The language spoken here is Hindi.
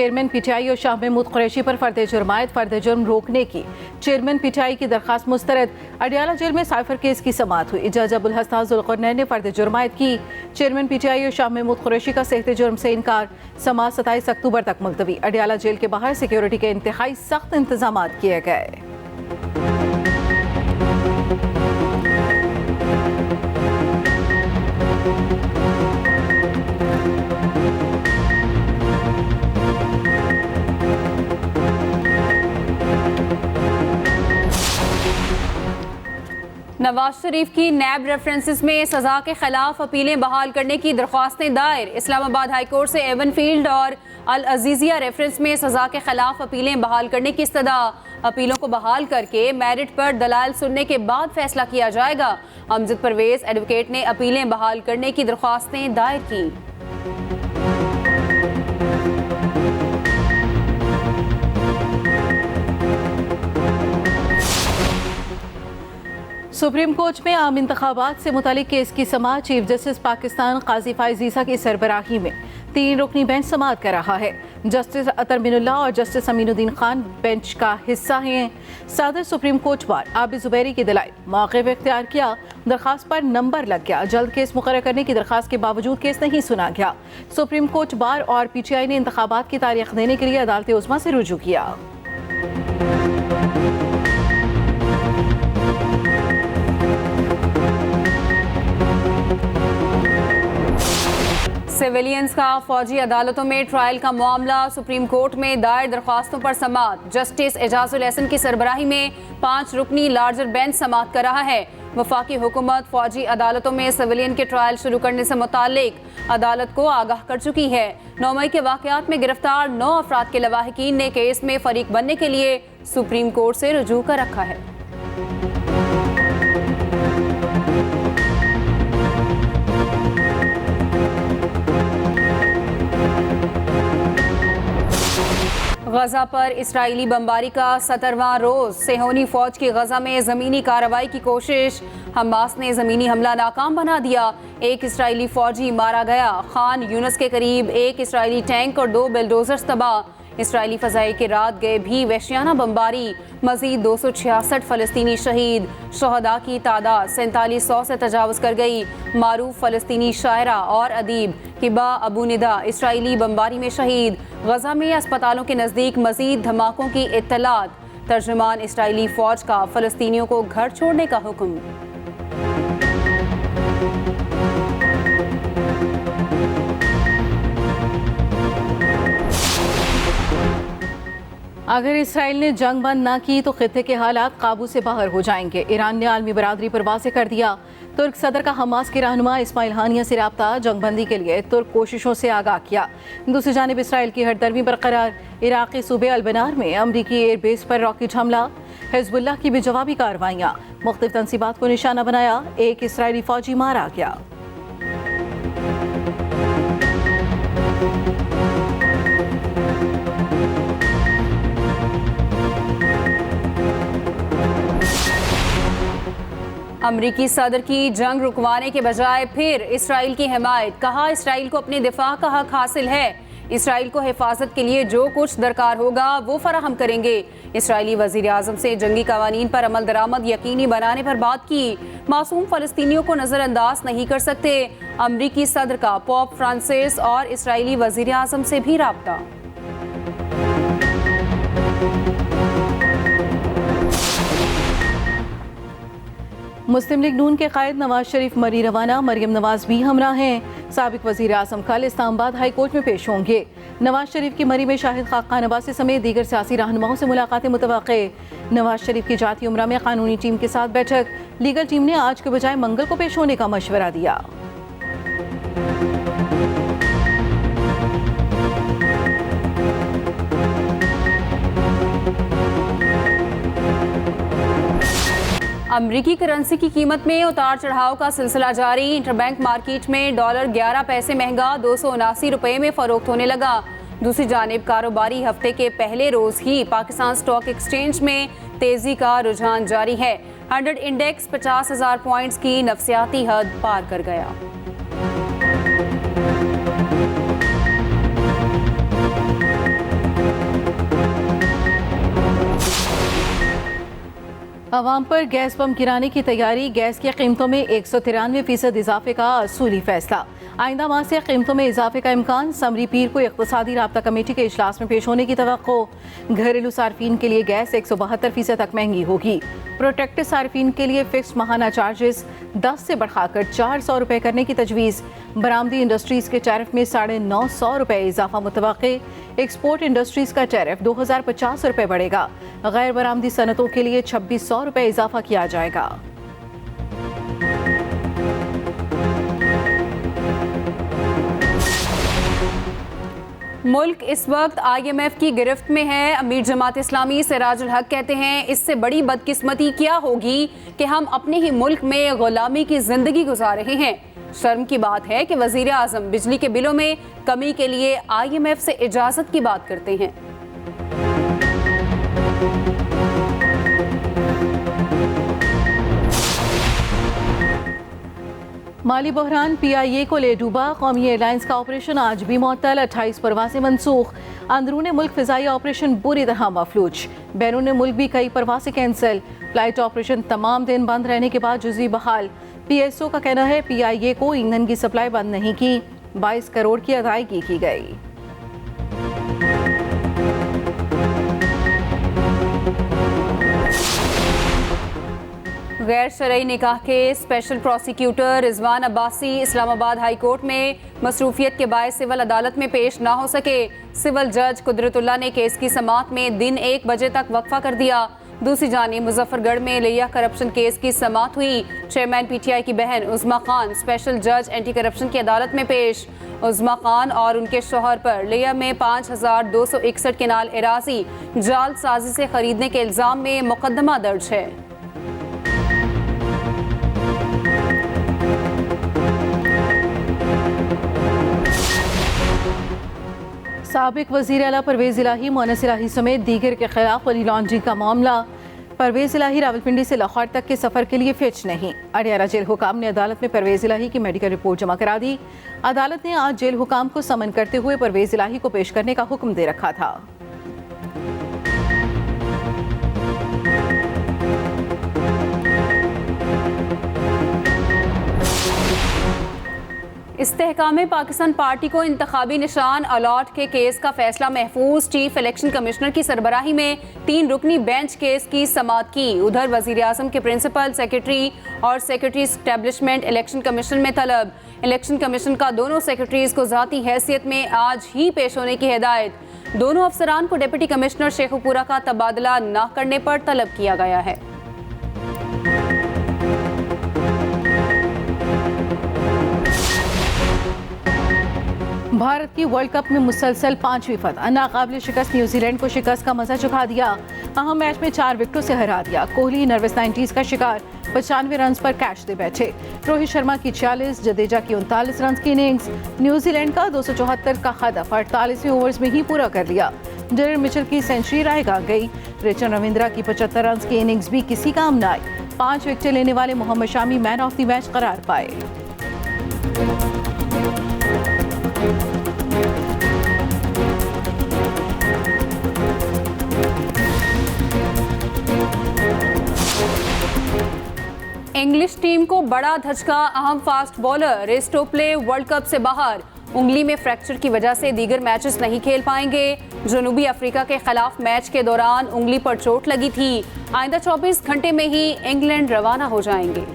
चेयरमैन पीटीआई और शाह महमूद कुरैशी पर फर्द जुर्मायत, फर्द जुर्म रोकने की चेयरमैन पीटीआई की दरखास्त मुस्तरद। अडियाला जेल में साइफर केस की समाअत हुई। जज अबुल हसन जुल्करनैन ने फर्द जुर्मायत की। चेयरमैन पीटीआई और शाह महमूद कुरैशी का सेहते जुर्म से इनकार। समाअत 27 अक्टूबर तक मुलतवी। अडियाला जेल के बाहर सिक्योरिटी के इंतहाई सख्त इंतजाम किए गए। नवाज शरीफ की नैब रेफरेंसेस में सजा के खिलाफ अपीलें बहाल करने की दरख्वास्तें दायर। इस्लामाबाद हाई कोर्ट से एवन फील्ड और अल अजीजिया रेफरेंस में सजा के खिलाफ अपीलें बहाल करने की इस्तदा। अपीलों को बहाल करके मेरिट पर दलाल सुनने के बाद फैसला किया जाएगा। अमजद परवेज एडवोकेट ने अपीलें बहाल करने की दरख्वास्तें दायर की। सुप्रीम कोर्ट में आम इंतखाबात से मुतालिक केस की समाअत चीफ जस्टिस पाकिस्तान काजी फाइज ईसा की सरबराही में 3 रुकनी बेंच समाअत कर रहा है। जस्टिस अतर मिनुल्लाह और जस्टिस अमीनुद्दीन खान बेंच का हिस्सा हैं। सदर supreme court bar Abid Zubairi की दलाइल मौक़िफ़ इख्तियार किया। दरखास्त पर नंबर लग गया। जल्द केस मुकर्रर करने की दरखास्त के बावजूद केस नहीं सुना गया। सुप्रीम कोर्ट बार और पीटीआई ने इंतखाबात की तारीख देने के लिए अदालत उज़्मा से रुजू किया। सिविलियंस का फौजी अदालतों में ट्रायल का मामला। सुप्रीम कोर्ट में दायर दरख्वास्तों पर समाअत। जस्टिस एजाजुल एहसन की सरबराही में 5 रुकनी लार्जर बेंच समाअत कर रहा है। वफाकी हुकूमत फौजी अदालतों में सिविलियन के ट्रायल शुरू करने से मुतालिक अदालत को आगाह कर चुकी है। 9 मई के वाक़यात में गिरफ्तार 9 अफराद के लवाहिकीन ने केस में फरीक बनने के लिए सुप्रीम कोर्ट से रुजू कर रखा है। गजा पर इसराइली बमबारी का 17वां रोज। सेहोनी फौज की गजा में जमीनी कार्रवाई की कोशिश। हमास ने जमीनी हमला नाकाम बना दिया। 1 इसराइली फौजी मारा गया। खान यूनस के करीब 1 इसराइली टैंक और 2 बुलडोजर्स तबाह। इसराइली फ़ज़ाई के रात गए भी वहशियाना बमबारी। मज़ीद 266 फ़लस्तीनी शहीद। शहदा की तादाद 4700 से तजावज़ कर गई। मारूफ फ़लस्तीनी शायरा और अदीब हिबा अबू निदा इसराइली बमबारी में शहीद। गजा में अस्पतालों के नज़दीक मज़ीद धमाकों की इत्तलात। तर्जुमान इसराइली फ़ौज का फ़लस्तीनियों को घर छोड़ने का हुक्म। अगर इसराइल ने जंग बंद ना की तो खित्ते के हालात काबू से बाहर हो जाएंगे। ईरान ने आलमी बरादरी पर वाज़ेह कर दिया। तुर्क सदर का हमास के रहनुमा इस्माइल हानिया से राब्ता। जंगबंदी के लिए तुर्क कोशिशों से आगाह किया। दूसरी जानिब इसराइल की हरदर्मी बरकरार। इराक़ी सूबे अलबनार में अमरीकी एयरबेस पर रॉकेट हमला। हिज़्बुल्लाह की भी जवाबी कार्रवाइयाँ। मुख्तलिफ तंसीबात को निशाना बनाया। 1 इसराइली फौजी मारा गया। अमरीकी सदर की जंग रुकवाने के बजाय फिर इसराइल की हिमायत। कहा इसराइल को अपने दिफा का हक हासिल है। इसराइल को हिफाजत के लिए जो कुछ दरकार होगा वो फराहम करेंगे। इसराइली वज़ीर आज़म से जंगी कवानीन पर अमल दरामद यकीनी बनाने पर बात की। मासूम फ़लस्तीनियों को नज़रअंदाज नहीं कर सकते। अमरीकी सदर का पोप फ्रांसिस और इसराइली वज़ीर आज़म से भी राब्ता। मुस्लिम लीग नून के कायद नवाज शरीफ मरी रवाना। मरियम नवाज भी हमरा हैं। साबिक वज़ीर आज़म कल इस्लामाबाद हाई कोर्ट में पेश होंगे। नवाज शरीफ की मरी में शाहिद खाकान अब्बासी समेत दीगर सियासी रहनुमाओं से मुलाकातें मुतवक्के। नवाज शरीफ की जाती उम्रा में कानूनी टीम के साथ बैठक। लीगल टीम ने आज के बजाय मंगल को पेश होने का मशवरा दिया। अमरीकी करेंसी की कीमत में उतार चढ़ाव का सिलसिला जारी। इंटरबैंक मार्केट में डॉलर 11 पैसे महंगा 279 रुपये में फरोख्त होने लगा। दूसरी जानिब कारोबारी हफ्ते के पहले रोज ही पाकिस्तान स्टॉक एक्सचेंज में तेजी का रुझान जारी है। 100 इंडेक्स 50,000 पॉइंट्स की नफसियाती हद पार कर गया। आवाम पर गैस बम गिराने की तैयारी, गैस की कीमतों में 193% इजाफे का असूली फैसला। आइंदा माह से कीमतों में इजाफे का इम्कान, समरी पीर को इक़्तिसादी राब्ता कमेटी के इजलास में पेश होने की तवक्को। घरेलू सार्फिन के लिए गैस 172% तक महंगी होगी। प्रोटेक्टेड सार्फिन के लिए फिक्स माहाना चार्जेस 10 से बढ़ाकर 400 रुपये करने की तजवीज़। बरामदी इंडस्ट्रीज़ के टैरिफ में 950 रुपये इजाफा मुतवक्के। एक्सपोर्ट इंडस्ट्रीज़ का टैरिफ 2050 रुपये बढ़ेगा। गैर बरामदी सनतों के लिए 2600 रुपये इजाफा किया जाएगा। मुल्क इस वक्त IMF की गिरफ्त में है। अमीर जमात इस्लामी सिराजुल हक कहते हैं, इससे बड़ी बदकिस्मती क्या होगी कि हम अपने ही मुल्क में गुलामी की जिंदगी गुजार रहे हैं। शर्म की बात है कि वजीर आजम बिजली के बिलों में कमी के लिए IMF से इजाजत की बात करते हैं। माली बहरान PIA को ले डूबा। कौमी एयरलाइंस का ऑपरेशन आज भी मुअत्तल, 28 परवासें मनसूख। अंदरूनी मुल्क फिजाई ऑपरेशन बुरी तरह मफलूज। बैरून मुल्क भी कई परवासें कैंसिल। फ्लाइट ऑपरेशन तमाम दिन बंद रहने के बाद जुज़ी बहाल। PSO का कहना है PIA को ईंधन की सप्लाई बंद नहीं की, 22 करोड़ की अदायगी की गई। गैर शरई निकाह के special prosecutor Rizwan Abbasi Islamabad high court में मसरूफियत के बायस सिविल अदालत में पेश ना हो सके। सिविल जज कुदरतुल्लाह ने केस की समाअत में दिन 1 बजे तक वक्फा कर दिया। दूसरी जानिब मुजफ्फरगढ़ में लिया करप्शन केस की समाअत हुई। चेयरमैन PTI की बहन उज़्मा खान स्पेशल जज एंटी करप्शन की अदालत में पेश। उज़्मा खान और उनके शोहर पर लिया में 5261 केनाल एराजी जाल साजी से खरीदने के इल्जाम में मुकदमा दर्ज है। साबिक वज़ीर आला परवेज़ इलाही, मोनस इलाही समेत दीगर के खिलाफ मनी लॉन्ड्रिंग का मामला। परवेज़ इलाही रावलपिंडी से लाहौर तक के सफ़र के लिए फिच नहीं। अडियाला जेल हुकाम ने अदालत में परवेज़ इलाही की मेडिकल रिपोर्ट जमा करा दी। अदालत ने आज जेल हुकाम को समन करते हुए परवेज़ इलाही को पेश करने का हुक्म दे रखा था। इस्तेहकाम पाकिस्तान पार्टी को इंतखाबी निशान अलॉट के केस का फैसला महफूज। चीफ इलेक्शन कमिश्नर की सरबराही में 3 रुकनी बेंच केस की समाअत की। उधर वजीर आजम के प्रिंसिपल सेक्रेटरी और सेक्रेटरी एस्टेब्लिशमेंट इलेक्शन कमीशन में तलब। इलेक्शन कमीशन का दोनों सेक्रेटरीज को ज़ाती हैसियत में आज ही पेश होने की हिदायत। दोनों अफसरान को डिप्टी कमिश्नर शेखुपुरा का तबादला न करने पर तलब किया गया है। भारत की वर्ल्ड कप में मुसलसल 5वीं फतह, नाकाबिल शिकस्त न्यूजीलैंड को शिकस्त का मजा चखा दिया। अहम मैच में 4 विकेटों से हरा दिया। कोहली नर्वस 90s का शिकार, 95 रन पर कैच दे बैठे। रोहित शर्मा की 46, जडेजा की 39 रन की इनिंग्स। न्यूजीलैंड का 274 का हदफ 48वें ओवर्स में ही पूरा कर लिया। डेरेन मिचेल की सेंचुरी रायगा गई। रिचर्ड रविंद्रा की 75 रन की इनिंग्स भी किसी काम न आई। 5 विकेटें लेने वाले Mohammed Shami man of the match करार पाए। इंग्लिश टीम को बड़ा धचका, अहम fast bowler Reece Topley world cup से बाहर। उंगली में फ्रैक्चर की वजह से दीगर मैचेस नहीं खेल पाएंगे। जनूबी अफ्रीका के खिलाफ मैच के दौरान उंगली पर चोट लगी थी। आइंदा 24 घंटे में ही इंग्लैंड रवाना हो जाएंगे।